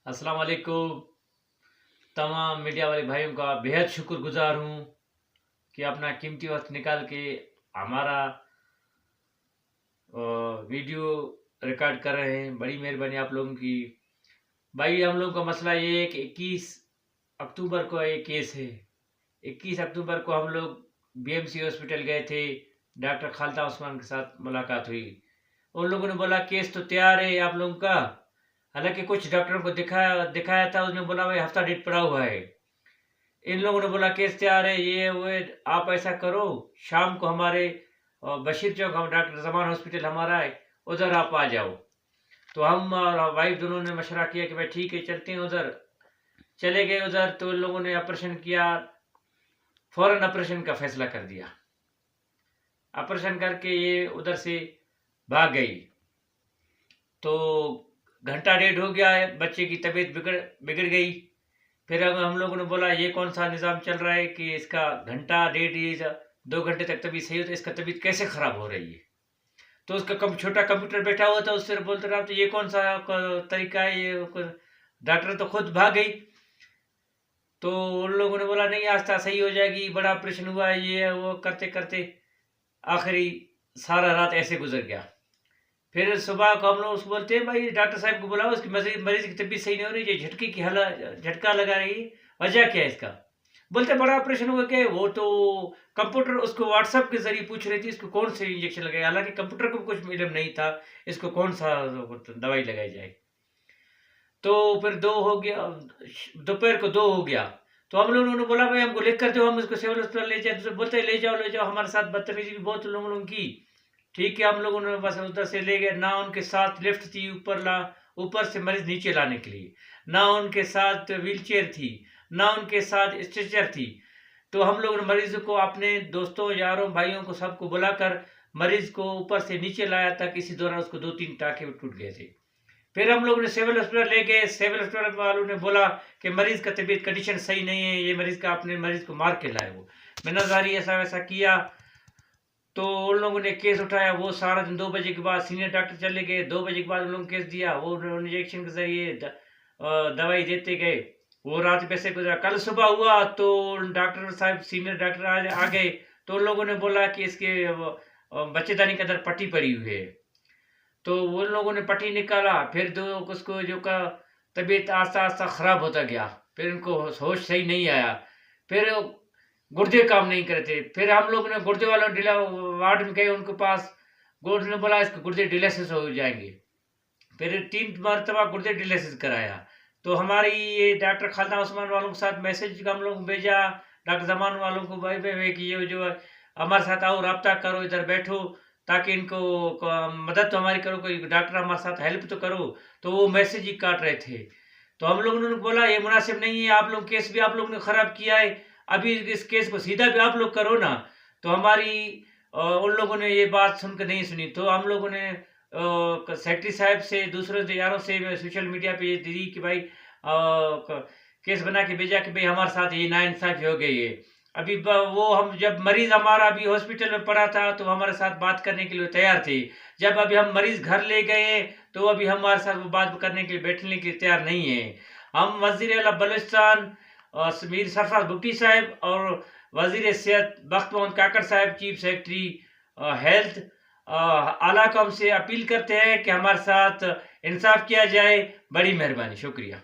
अस्सलाम वालेकुम। तमाम मीडिया वाले भाइयों का बेहद शुक्रगुजार हूँ कि अपना कीमती वक्त निकाल के हमारा वीडियो रिकॉर्ड कर रहे हैं। बड़ी मेहरबानी आप लोगों की। भाई हम लोगों का मसला ये है कि 21 अक्टूबर को ये केस है। 21 अक्टूबर को हम लोग बीएमसी हॉस्पिटल गए थे। डॉक्टर खालिदा उस्मान के साथ मुलाकात हुई। उन लोगों ने बोला केस तो तैयार है आप लोगों का। हालांकि कुछ डॉक्टरों को दिखाया दिखाया था, उसने बोला भाई हफ्ता डेट पड़ा हुआ है। इन लोगों ने बोला केस तैयार है, ये वो है। आप ऐसा करो, शाम को हमारे बशीर चौक हम डॉक्टर जमान हॉस्पिटल हमारा है, उधर आप आ जाओ। तो हम और वाइफ दोनों ने मशवरा किया कि भाई ठीक है चलते हैं उधर। चले गए उधर तो इन लोगों ने ऑपरेशन किया। फौरन ऑपरेशन का फैसला कर दिया। ऑपरेशन करके ये उधर से भाग गई। तो घंटा डेढ़ हो गया है, बच्चे की तबीयत बिगड़ बिगड़ गई। फिर अब हम लोगों ने बोला ये कौन सा निज़ाम चल रहा है कि इसका घंटा डेढ़ ये 2 घंटे तक तबीयत सही हो, तो इसका तबीयत कैसे ख़राब हो रही है। तो उसका छोटा कंप्यूटर बैठा हुआ था, उससे बोलते रहा तो ये कौन सा तरीका है ये। डॉक्टर तो खुद भाग गई। तो उन लोगों ने बोला नहीं आस्ता सही हो जाएगी, बड़ा ऑपरेशन हुआ है, ये है वो, करते करते आखिरी सारा रात ऐसे गुजर गया। फिर सुबह को हम लोग उसको बोलते हैं भाई डॉक्टर साहब को बुलाओ, उसकी मरीज की तबीयत सही नहीं हो रही है, झटके की झटका लगा रही है, वजह क्या है इसका। बोलते बड़ा ऑपरेशन हुआ क्या। वो तो कंप्यूटर उसको व्हाट्सएप के जरिए पूछ रही थी इसको कौन से इंजेक्शन लगाए, हालांकि कंप्यूटर को कुछ इल्म नहीं था इसको कौन सा दवाई लगाई जाए। तो फिर 2 हो गया, दोपहर को 2 हो गया। तो हम लोगों ने बोला भाई हमको लिख कर दो, हम इसको सिविल अस्पताल ले जाए। तो बोलते ले जाओ, हमारे साथ बदतमीजी भी बहुत लोगों की। ठीक है, हम लोगों ने बस उधर से ले गए। ना उनके साथ लिफ्ट थी ऊपर से मरीज नीचे लाने के लिए, ना उनके साथ व्हीलचेयर थी, ना उनके साथ स्ट्रेचर थी। तो हम लोगों ने मरीज को अपने दोस्तों यारों भाइयों को सबको बुलाकर मरीज को ऊपर से नीचे लाया था। किसी दौरान उसको 2-3 टाँके टूट गए थे। फिर हम लोगों ने सिविल अस्पताल ले गए। सिविल अस्पताल वालों ने बोला कि मरीज का तबीयत कंडीशन सही नहीं है, ये मरीज का अपने मरीज को मार के लाए। वो मिन्नतजारी ऐसा वैसा किया। तो उन लोगों ने केस उठाया। वो सारा दिन 2 बजे के बाद सीनियर डॉक्टर चले गए। 2 बजे के बाद उन लोगों ने केस दिया। वो इंजेक्शन के जरिए दवाई देते गए। वो रात कैसे गुजरा। कल सुबह हुआ तो डॉक्टर साहब सीनियर डॉक्टर आ गए। तो उन लोगों ने बोला कि इसके बच्चेदानी के अंदर पट्टी पड़ी हुई है। तो उन लोगों ने पट्टी निकाला। फिर दो उसको जो का तबीयत आस्ता आस्ता ख़राब होता गया। फिर उनको होश सही नहीं आया। फिर गुर्दे काम नहीं करते। फिर हम लोग ने गुर्दे वालों वार्ड में गए उनके पास। गुर्दे ने बोला इसके गुर्दे डिलेसिस हो जाएंगे। फिर 3 मरतबा गुर्दे डिलेसिस कराया। तो हमारी ये डॉक्टर खालिदा उस्मान वालों के साथ मैसेज हम लोग भेजा, डॉक्टर जमान वालों को भाई भाई कि ये जो हमारे साथ आओ, रब्ता करो, इधर बैठो, ताकि इनको मदद तो हमारी करो, कोई डॉक्टर हमारे साथ हेल्प तो करो। तो वो मैसेज ही काट रहे थे। तो हम लोगों ने बोला ये मुनासिब नहीं है, आप लोग केस भी आप लोगों ने ख़राब किया है, अभी इस केस को सीधा भी आप लोग करो ना। तो हमारी उन लोगों ने ये बात सुनकर नहीं सुनी। तो हम लोगों ने सेक्रेटरी साहब से, दूसरे यारों से सोशल मीडिया पे ये दी कि भाई केस बना के भेजा कि भाई हमारे साथ ये नाइंसाफ़ी हो गई है। अभी वो हम जब मरीज़ हमारा अभी हॉस्पिटल में पड़ा था तो हमारे साथ बात करने के लिए तैयार थे। जब अभी हम मरीज़ घर ले गए तो अभी हमारे साथ वो बात करने के लिए, बैठने के लिए तैयार नहीं है। हम वज़ीर आला बलूचिस्तान मीर सरफराज भुट्टी साहब और वज़ीर सेहत बख्त मोहम्मद काकड़ साहब, चीफ सेक्रेटरी हेल्थ, आला कौम से अपील करते हैं कि हमारे साथ इंसाफ किया जाए। बड़ी मेहरबानी, शुक्रिया।